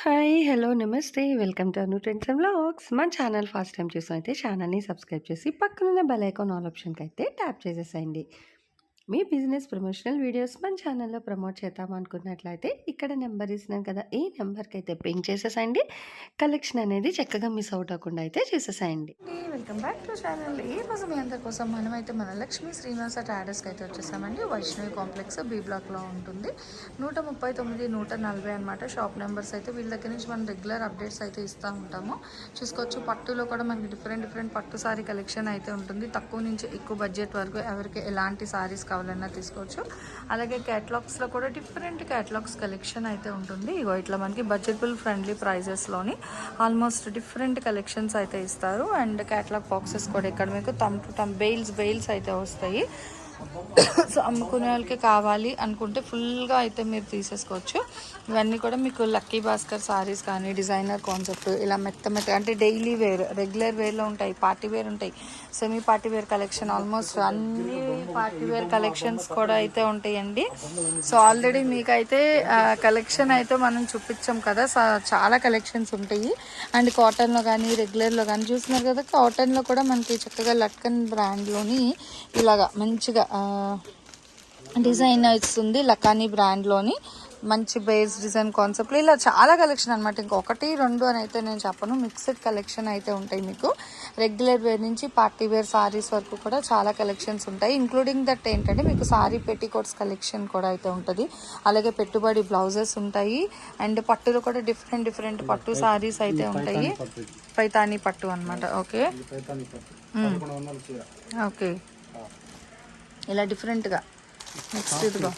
Hi! Hello! నమస్తే. Welcome to Anu trends and vlogs. మన channel first time చూసినైతే ఛానల్‌ని subscribe చేసి పక్కనున్న బెల్ ఐకాన్ ఆల్ ఆప్షన్‌కైతే ట్యాప్ చేసేసేయండి. మీ బిజినెస్ ప్రమోషనల్ వీడియోస్ మన ఛానల్‌లో ప్రమోట్ చేద్దాం అనుకున్నట్లయితే ఇక్కడ నెంబర్ ఇస్తున్నాను కదా! ఈ నెంబర్‌కైతే పింగ్ చేసేసేయండి. కలెక్షన్ అనేది చక్కగా మిస్ అవుట్ అవ్వకుండా అయితే చూసేసేయండి. Welcome back to channel. ఈ రోజు మీ అందరి కోసం మనమైతే మన లక్ష్మీ శ్రీనివాస ట్రాడర్స్కి అయితే వచ్చేసామండి. వైష్ణవి కాంప్లెక్స్ బి బ్లాక్లో ఉంటుంది. 139, 140 అనమాట షాప్ నెంబర్స్. అయితే వీళ్ళ దగ్గర నుంచి మనం రెగ్యులర్ అప్డేట్స్ అయితే ఇస్తూ ఉంటాము. చూసుకోవచ్చు, పట్టులో కూడా మనకి డిఫరెంట్ పట్టు సారీ కలెక్షన్ అయితే ఉంటుంది. తక్కువ నుంచి ఎక్కువ బడ్జెట్ వరకు ఎవరికి ఎలాంటి సారీస్ కావాలన్నా తీసుకోవచ్చు. అలాగే క్యాటలాగ్స్లో కూడా డిఫరెంట్ క్యాటలాగ్స్ కలెక్షన్ అయితే ఉంటుంది. ఇగో ఇట్లా మనకి బడ్జెటబుల్ ఫ్రెండ్లీ ప్రైజెస్లోని ఆల్మోస్ట్ డిఫరెంట్ కలెక్షన్స్ అయితే ఇస్తారు. అండ్ క్యాటలాగ్ బాక్సెస్ కూడా ఇక్కడ మీకు టమ్ టు టమ్ బెయిల్స్ అయితే వస్తాయి. సో అమ్ముకునే వాళ్ళకి కావాలి అనుకుంటే ఫుల్గా అయితే మీరు తీసేసుకోవచ్చు. ఇవన్నీ కూడా మీకు లక్కీ భాస్కర్ సారీస్ కానీ డిజైనర్ కాన్సెప్ట్ ఇలా మెత్త అంటే డైలీ వేర్, రెగ్యులర్ వేర్లో ఉంటాయి, పార్టీ వేర్ ఉంటాయి, semi party wear collection, almost అన్ని పార్టీ వేర్ కలెక్షన్స్ కూడా అయితే ఉంటాయండి. సో ఆల్రెడీ మీకైతే కలెక్షన్ అయితే మనం చూపించాం కదా, చాలా కలెక్షన్స్ ఉంటాయి. అండ్ కాటన్లో కానీ రెగ్యులర్లో కానీ చూస్తున్నారు కదా, కాటన్లో కూడా మనకి చక్కగా లట్కన్ బ్రాండ్లోని ఇలాగా మంచిగా డిజైన్ ఇస్తుంది. లకానీ బ్రాండ్లోని మంచి బేస్ డిజైన్ కాన్సెప్ట్లో ఇలా చాలా కలెక్షన్ అనమాట. ఇంకా 1, 2 అని అయితే నేను చెప్పను, మిక్స్డ్ కలెక్షన్ అయితే ఉంటాయి. మీకు రెగ్యులర్ వేర్ నుంచి పార్టీ వేర్ సారీస్ వరకు కూడా చాలా కలెక్షన్స్ ఉంటాయి. ఇంక్లూడింగ్ దట్ ఏంటంటే మీకు సారీ పెట్టికోట్స్ కలెక్షన్ కూడా అయితే ఉంటుంది. అలాగే పెట్టుబడి బ్లౌజెస్ ఉంటాయి. అండ్ పట్టులో కూడా డిఫరెంట్ పట్టు సారీస్ అయితే ఉంటాయి. పైతానీ పట్టు అనమాట. ఓకే ఓకే, ఇలా డిఫరెంట్గా మిక్స్డ్గా.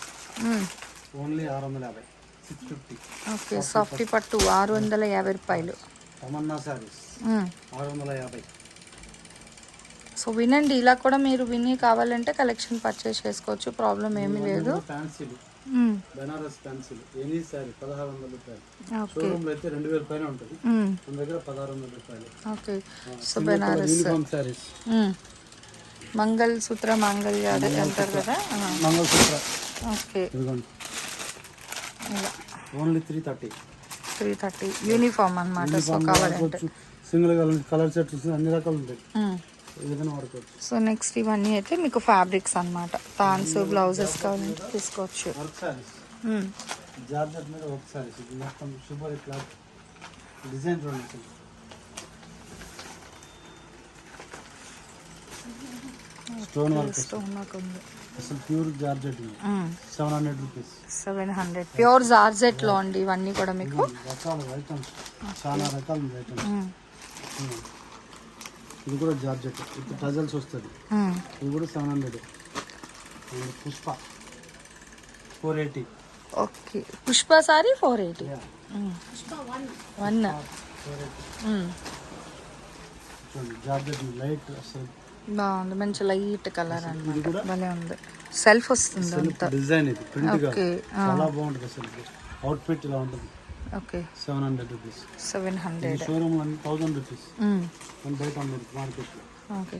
ఓన్లీ 650, 650. ఓకే, సాఫ్టీ పట్టు 650 రూపాయలు. తమన్నా సారీస్ 650. సో వినండి, ఇలా కూడా మీరు విని కావాలంటే కలెక్షన్ పర్చేస్ చేసుకోవచ్చు, ప్రాబ్లం ఏమీ లేదు. ఫ్యాన్సీలు, బెనారస్ ఫ్యాన్సీలు ఎనీ సారీ 1600 రూపాయలు. షోరూమ్ లో అయితే 2000 పైన ఉంటుంది, మన దగ్గర 1600 రూపాయలు. Okay, so Benaras uniform saris, mangalsutra మాంగళ్యాలు అంటారు కదా, మంగళసూత్ర. ఓకే, ఓన్లీ 330 యూనిఫామ్ అనమాట. సో కావాలంటే సింగిల్ కలర్ సెట్ అన్ని రకాలు ఉంటాయి, ఏదైనా వాడుకోవచ్చు. సో నెక్స్ట్ ఇవన్నీ అయితే మీకు ఫ్యాబ్రిక్స్ అనమాట. ప్యాంట్స్ బ్లౌజెస్ కావాలంటే తీసుకోవచ్చు. వర్క్ సారీస్, జార్జెట్ మీద వర్క్ సారీస్, ఇది మొత్తం సూపర్ ఇట్లా డిజైన్ చూడండి. స్టోన్ వర్క్ ఉంది అసలు pure georgette 700 rupees. 700 pure georgette లో అండి. ఇవన్నీ కూడా మీకు రకాల ఐటమ్స్, చాలా రకాల ఐటమ్స్. ఇది కూడా జార్జెట్ విత్ టజల్స్ వస్తుంది, ఇది కూడా 700. Pushpa 480. Okay, Pushpa sorry 480. One georgette light అసలు బాగుంది, మంచి లైట్ కలర్ అన్నమాట. భలే ఉంది, సెల్ఫ్ వస్తుంది అంతా డిజైన్. ఇది ప్రింట్ గా ఓకే, చాలా బాగుంటుంది. అసలు అవుట్ ఫిట్ ఇలా ఉంటుంది. Okay, 700 rupees. 700 షోరూమ్ 1000 రూపీస్, బయట మార్కెట్ లో. ఓకే,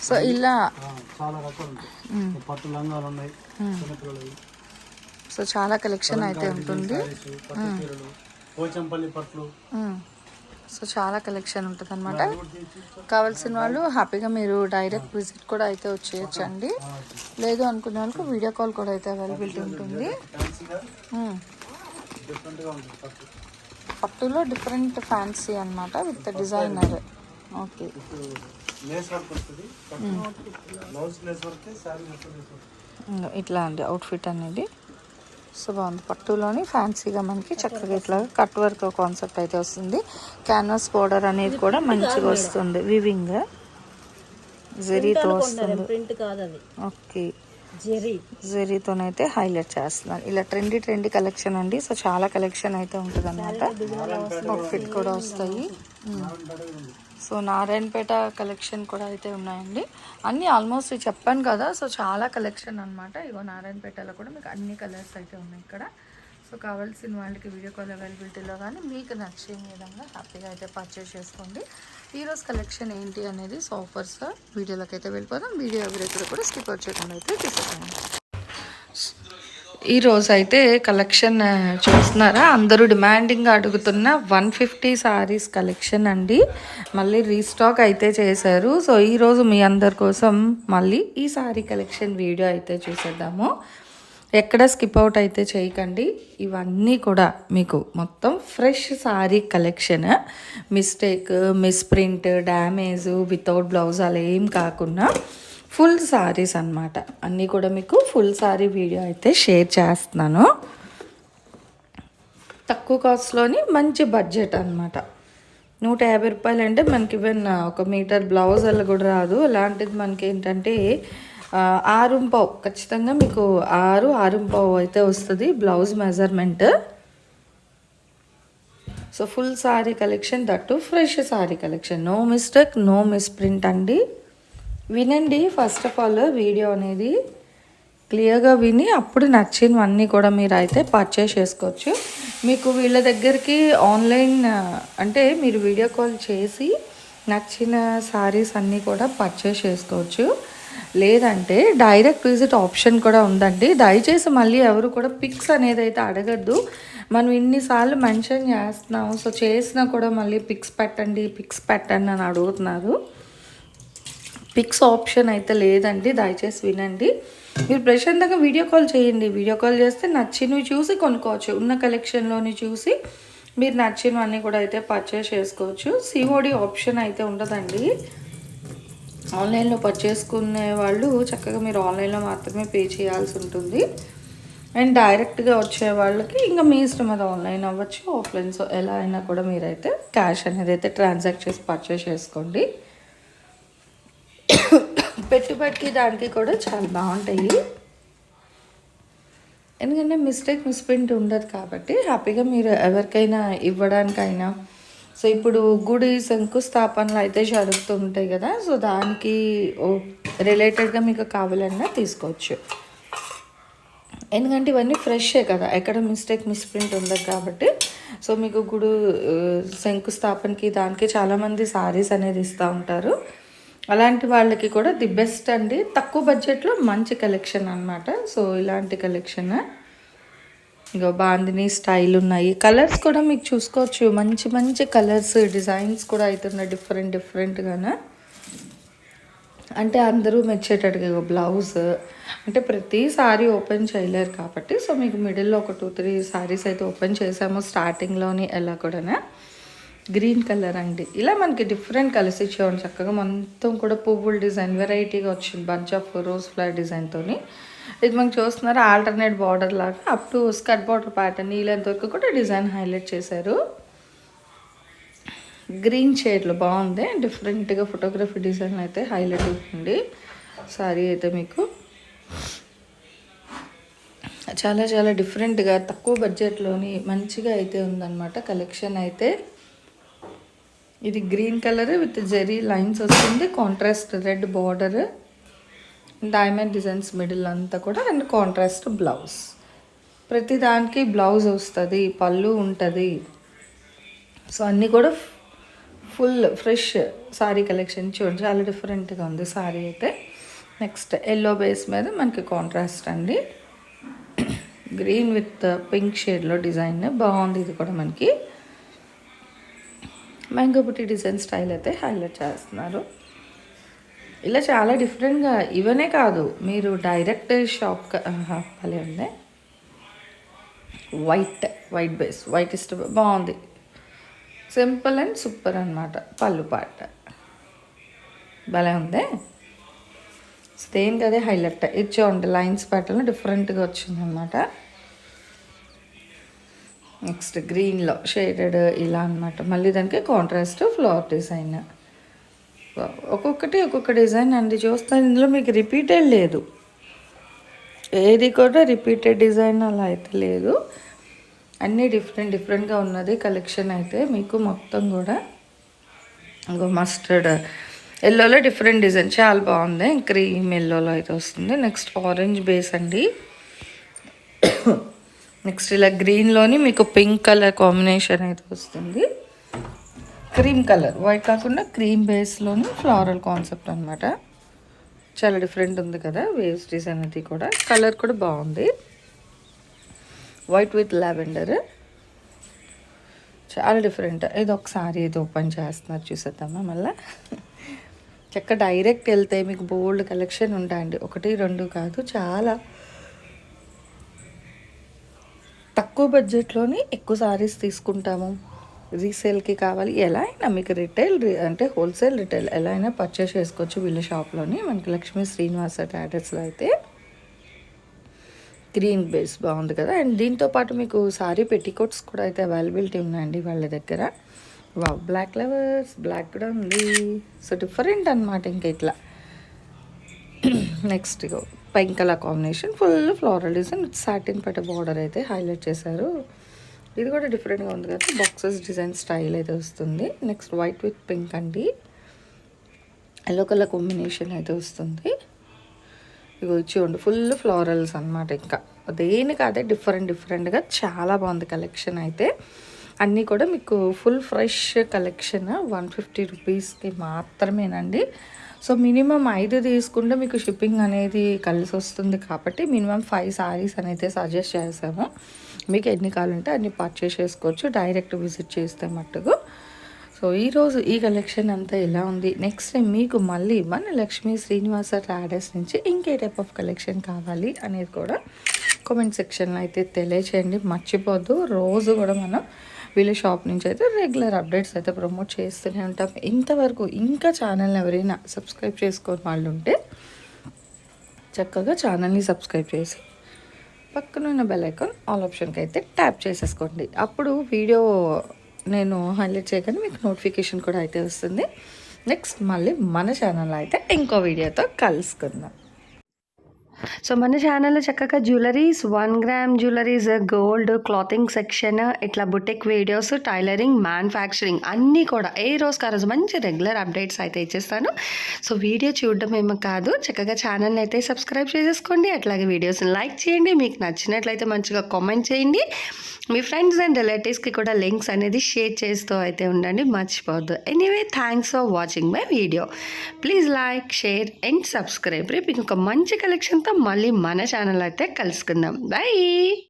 సో ఇలా చాలా రకాలు ఉంటాయి. పట్టు లంగాలు ఉన్నాయి, చిన్నపిల్లలు. సో చాలా కలెక్షన్ అయితే ఉంటుంది. పట్టు చీరలు, పోచంపల్లి పట్లు. సో చాలా కలెక్షన్ ఉంటుంది అనమాట. కావాల్సిన వాళ్ళు హ్యాపీగా మీరు డైరెక్ట్ విజిట్ కూడా అయితే వచ్చేయచ్చండి. లేదు అనుకునే వాళ్ళకి వీడియో కాల్ కూడా అయితే అవైలబిలిటీ ఉంటుంది. పట్టులో డిఫరెంట్ ఫ్యాన్సీ అనమాట విత్ డిజైనర్. ఓకే, ఇట్లా అండి అవుట్ఫిట్ అనేది. సో బాగుంది, పట్టులోని ఫ్యాన్సీగా మనకి చక్కగా ఇట్లా కట్ వర్క్ కాన్సెప్ట్ అయితే వస్తుంది. క్యాన్వాస్ బోర్డర్ అనేది కూడా మంచిగా వస్తుంది, వివింగ్ జెరీతో వస్తుంది. ఓకే, జెరీతోనైతే హైలైట్ చేస్తున్నారు. ఇలా ట్రెండీ కలెక్షన్ అండి. సో చాలా కలెక్షన్ అయితే ఉంటుంది అనమాట. అవుట్ఫిట్ కూడా వస్తాయి. సో నారాయణపేట కలెక్షన్ కూడా అయితే ఉన్నాయండి. అన్నీ ఆల్మోస్ట్ చెప్పాను కదా, సో చాలా కలెక్షన్ అనమాట. ఇగో నారాయణపేటలో కూడా మీకు అన్ని కలర్స్ అయితే ఉన్నాయి ఇక్కడ. సో కావాల్సిన వాళ్ళకి వీడియో కాల్ అవైలబిలిటీలో కానీ మీకు నచ్చే విధంగా హ్యాపీగా అయితే పర్చేస్ చేసుకోండి. ఈరోజు కలెక్షన్ ఏంటి అనేది సో ఆఫర్స్ వీడియోలోకి అయితే వెళ్ళిపోదాం. వీడియో ఎవరైతే కూడా స్కిప్ చేయకుండా అయితే చూసేసాను. ఈరోజు అయితే కలెక్షన్ చూస్తున్నారా, అందరూ డిమాండింగ్గా అడుగుతున్న 150 సారీస్ కలెక్షన్ అండి. మళ్ళీ రీస్టాక్ అయితే చేశారు. సో ఈరోజు మీ అందరి కోసం మళ్ళీ ఈ సారీ కలెక్షన్ వీడియో అయితే చూసేద్దాము. ఎక్కడ స్కిప్ అవుట్ అయితే చేయకండి. ఇవన్నీ కూడా మీకు మొత్తం fresh sari collection, mistake, misprint, damage, without blouse అలా ఏం కాకుండా ఫుల్ సారీస్ అన్నమాట. అన్నీ కూడా మీకు ఫుల్ సారీ వీడియో అయితే షేర్ చేస్తున్నాను. తక్కువ కాస్ట్లోని మంచి బడ్జెట్ అనమాట. 150 రూపాయలు అంటే మనకి ఈవెన్ 1 మీటర్ బ్లౌజ్ అలా కూడా రాదు. అలాంటిది మనకి ఏంటంటే 6.5 ఖచ్చితంగా మీకు 6.5 అయితే వస్తుంది blouse measurement. So full sari collection, that fresh sari collection, no mistake, no misprint అండి. వినండి ఫస్ట్ ఆఫ్ ఆల్ వీడియో అనేది క్లియర్గా విని అప్పుడు నచ్చినవన్నీ కూడా మీరు అయితే పర్చేస్ చేసుకోవచ్చు. మీకు వీళ్ళ దగ్గరికి ఆన్లైన్ అంటే మీరు వీడియో కాల్ చేసి నచ్చిన సారీస్ అన్నీ కూడా పర్చేస్ చేసుకోవచ్చు. లేదంటే డైరెక్ట్ విజిట్ ఆప్షన్ కూడా ఉందండి. దయచేసి మళ్ళీ ఎవరు కూడా పిక్స్ అనేది అయితే అడగద్దు. మనం ఇన్నిసార్లు మెన్షన్ చేస్తున్నాము, సో చేసినా కూడా మళ్ళీ పిక్స్ పెట్టండి అని అడుగుతున్నారు. పిక్స్ ఆప్షన్ అయితే లేదండి, దయచేసి వినండి. మీరు ప్రశాంతంగా వీడియో కాల్ చేయండి. వీడియో కాల్ చేస్తే నచ్చినవి చూసి కొనుక్కోవచ్చు. ఉన్న కలెక్షన్లోని చూసి మీరు నచ్చినవన్నీ కూడా అయితే పర్చేస్ చేసుకోవచ్చు. సిఓడి ఆప్షన్ అయితే ఉండదండి. ఆన్లైన్లో పర్చేసుకునే వాళ్ళు చక్కగా మీరు ఆన్లైన్లో మాత్రమే పే చేయాల్సి ఉంటుంది. అండ్ డైరెక్ట్గా వచ్చే వాళ్ళకి ఇంకా మీ ఇష్టం, అది ఆన్లైన్ అవ్వచ్చు, ఆఫ్లైన్, సో ఎలా అయినా కూడా మీరైతే క్యాష్ అనేది అయితే ట్రాన్సాక్ట్ చేసి పర్చేస్ చేసుకోండి. పెట్టుబడికి దానికి కూడా చాలా బాగుంటాయి. ఎందుకంటే మిస్ప్రింట్ ఉండదు కాబట్టి హ్యాపీగా మీరు ఎవరికైనా ఇవ్వడానికైనా. సో ఇప్పుడు గుడి శంకుస్థాపనలు అయితే జరుగుతుంటాయి కదా, సో దానికి రిలేటెడ్గా మీకు కావాలన్నా తీసుకోవచ్చు. ఎందుకంటే ఇవన్నీ ఫ్రెషే కదా, ఎక్కడ మిస్ప్రింట్ ఉండదు కాబట్టి. సో మీకు గుడి శంకుస్థాపనకి దానికి చాలామంది సారీస్ అనేది ఇస్తూ ఉంటారు. అలాంటి వాళ్ళకి కూడా ది బెస్ట్ అండి. తక్కువ బడ్జెట్లో మంచి కలెక్షన్ అనమాట. సో ఇలాంటి కలెక్షన్ ఇగో బాందిని స్టైల్ ఉన్నాయి. కలర్స్ కూడా మీకు చూసుకోవచ్చు, మంచి మంచి కలర్స్, డిజైన్స్ కూడా అవుతున్నాయి డిఫరెంట్గానే. అంటే అందరూ మెచ్చేటట్టుగా బ్లౌజ్ అంటే ప్రతి సారీ ఓపెన్ చేయలేరు కాబట్టి, సో మీకు మిడిల్లో ఒక 2-3 సారీస్ అయితే ఓపెన్ చేసాము స్టార్టింగ్లోని. ఎలా కూడా గ్రీన్ కలర్ అండి. ఇలా మనకి డిఫరెంట్ కలర్స్ ఇచ్చేవాడు. చక్కగా మొత్తం కూడా పువ్వుల డిజైన్ వెరైటీగా వచ్చింది, బంచ్ ఆఫ్ రోజ్ ఫ్లవర్ డిజైన్తో. ఇది మనకు చూస్తున్నారు ఆల్టర్నేట్ బార్డర్ లాగా up to skirt border pattern నీళ్ళంత వరకు కూడా డిజైన్ హైలైట్ చేశారు. గ్రీన్ షేడ్లో బాగుంది, డిఫరెంట్గా ఫోటోగ్రఫీ డిజైన్ అయితే హైలైట్ అవుతుంది. సారీ అయితే మీకు చాలా చాలా డిఫరెంట్గా తక్కువ బడ్జెట్లోని మంచిగా అయితే ఉందన్నమాట కలెక్షన్ అయితే. ఇది green colour with zari lines వస్తుంది, contrast red border, diamond designs middle అంతా కూడా, అండ్ కాంట్రాస్ట్ బ్లౌజ్. ప్రతి దానికి బ్లౌజ్ వస్తుంది, పళ్ళు ఉంటుంది. సో అన్నీ కూడా ఫుల్ ఫ్రెష్ సారీ కలెక్షన్. చూడండి చాలా డిఫరెంట్గా ఉంది సారీ అయితే. నెక్స్ట్ ఎల్లో బేస్ మీద మనకి కాంట్రాస్ట్ అండి, గ్రీన్ విత్ పింక్ షేడ్లో డిజైన్ బాగుంది. ఇది కూడా మనకి మ్యాంగో బుట్టి డిజైన్ స్టైల్ అయితే హైలైట్ చేస్తున్నారు. ఇలా చాలా డిఫరెంట్గా. ఇవనే కాదు, మీరు డైరెక్ట్ షాప్ భలే ఉంది. వైట్ బేస్, వైట్ ఇష్టం బాగుంది, సింపుల్ అండ్ సూపర్ అనమాట. పళ్ళు పాట భలే ఉంది. సేమ్ కదే హైలైట్ ఇచ్చేయండి. లైన్స్ ప్యాటర్న్ డిఫరెంట్గా వచ్చిందనమాట. నెక్స్ట్ గ్రీన్లో షేడెడ్ ఇలా అనమాట. మళ్ళీ దానికి కాంట్రాస్ట్ ఫ్లవర్ డిజైన్. ఒక్కొక్క డిజైన్ అండి చూస్తాను. ఇందులో మీకు రిపీటెడ్ లేదు, ఏది కూడా రిపీటెడ్ డిజైన్ అలా అయితే లేదు. అన్నీ డిఫరెంట్గా ఉన్నది కలెక్షన్ అయితే మీకు మొత్తం కూడా. ఇంకో మస్టర్డ్ ఎల్లోలో డిఫరెంట్ డిజైన్ చాలా బాగుంది. క్రీమ్ ఎల్లోలో అయితే వస్తుంది. నెక్స్ట్ ఆరెంజ్ బేస్ అండి. నెక్స్ట్ ఇలా గ్రీన్లోని మీకు పింక్ కలర్ కాంబినేషన్ అయితే వస్తుంది. క్రీమ్ కలర్, వైట్ కాకుండా క్రీమ్ బేస్లోని ఫ్లోరల్ కాన్సెప్ట్ అనమాట. చాలా డిఫరెంట్ ఉంది కదా వేవ్స్ డిజైన్. అది కూడా కలర్ కూడా బాగుంది. వైట్ విత్ లావెండర్, చాలా డిఫరెంట్. ఇది ఒకసారి ఇది ఓపెన్ చేస్తున్నారు, చూసేద్దామా మళ్ళీ. చక్క డైరెక్ట్ వెళ్తే మీకు బోల్డ్ కలెక్షన్ ఉంటాయండి, 1 2 కాదు, చాలా తక్కువ బడ్జెట్లోని ఎక్కువ సారీస్ తీసుకుంటాము. రీసేల్కి కావాలి, ఎలా అయినా మీకు రిటైల్ అంటే హోల్సేల్ రిటైల్ ఎలా అయినా పర్చేస్ చేసుకోవచ్చు వీళ్ళ షాప్లోని. మనకి లక్ష్మీ శ్రీనివాస ట్రేడర్స్లో అయితే గ్రీన్ బేస్ బాగుంది కదా. అండ్ దీంతోపాటు మీకు సారీ పెట్టికోట్స్ కూడా అయితే అవైలబిలిటీ ఉన్నాయండి వాళ్ళ దగ్గర. బ్లాక్ లవర్స్, బ్లాక్ కూడా ఉంది. సో డిఫరెంట్ అనమాట. ఇంకా ఇట్లా నెక్స్ట్ ఇగో pink colour combination, full floral design, satin పట్ట బార్డర్ అయితే హైలైట్ చేశారు. ఇది కూడా డిఫరెంట్గా ఉంది కదా, బాక్సెస్ డిజైన్ స్టైల్ అయితే వస్తుంది. నెక్స్ట్ వైట్ విత్ పింక్ అండి, ఎల్లో కలర్ కాంబినేషన్ అయితే వస్తుంది. ఇగో చూడండి ఫుల్ ఫ్లోరల్స్ అనమాట. ఇంకా దేనికి అదే డిఫరెంట్గా చాలా బాగుంది కలెక్షన్ అయితే. అన్నీ కూడా మీకు ఫుల్ ఫ్రెష్ కలెక్షన్ 150 రూపీస్కి మాత్రమేనండి. సో మినిమం 5 తీసుకుంటే మీకు షిప్పింగ్ అనేది కలిసి వస్తుంది కాబట్టి మినిమం 5 సారీస్ అనేది సజెస్ట్ చేసాము. మీకు ఎన్ని కావాలంటే అన్ని పర్చేస్ చేసుకోవచ్చు డైరెక్ట్ విజిట్ చేస్తే మట్టుకు. సో ఈరోజు ఈ కలెక్షన్ అంతా ఎలా ఉంది. నెక్స్ట్ టైం మీకు మళ్ళీ మన లక్ష్మీ శ్రీనివాస ట్రేడర్స్ నుంచి ఇంకే టైప్ ఆఫ్ కలెక్షన్ కావాలి అనేది కూడా కామెంట్ సెక్షన్లో అయితే తెలియచేయండి, మర్చిపోద్దు. రోజు కూడా మనం వీళ్ళ షాప్ నుంచి అయితే రెగ్యులర్ అప్డేట్స్ అయితే ప్రమోట్ చేస్తూనే ఉంటాం. ఇంతవరకు ఇంకా ఛానల్ని ఎవరైనా సబ్స్క్రైబ్ చేసుకొని వాళ్ళు ఉంటే చక్కగా ఛానల్ని సబ్స్క్రైబ్ చేసి పక్కన ఉన్న బెల్ ఐకాన్ ఆల్ ఆప్షన్కి అయితే ట్యాప్ చేసేసుకోండి. అప్పుడు వీడియో నేను హైలైట్ చేయగానే మీకు నోటిఫికేషన్ కూడా అయితే వస్తుంది. నెక్స్ట్ మళ్ళీ మన ఛానల్లో అయితే ఇంకో వీడియోతో కలుసుకుందాం. సో మన ఛానల్లో చక్కగా jewelleries, 1 gram jewelleries, gold, clothing section, ఇట్లా బుటిక్ వీడియోస్, టైలరింగ్, మ్యానుఫ్యాక్చరింగ్ అన్నీ కూడా ఏ రోజుకి ఆ రోజు మంచి రెగ్యులర్ అప్డేట్స్ అయితే ఇచ్చేస్తాను. సో వీడియో చూడడం ఏమో కాదు, చక్కగా ఛానల్ని అయితే సబ్స్క్రైబ్ చేసేసుకోండి. అట్లాగే వీడియోస్ని లైక్ చేయండి, మీకు నచ్చినట్లయితే మంచిగా కామెంట్ చేయండి. మీ ఫ్రెండ్స్ అండ్ రిలేటివ్స్కి కూడా లింక్స్ అనేది షేర్ చేస్తూ అయితే ఉండండి, మర్చిపోవద్దు. Anyway thanks for watching my video. Please like, share and subscribe. రేపు ఇంకొక మంచి కలెక్షన్తో మళ్ళీ మన ఛానల్ అయితే కలుసుకుందాం. బై.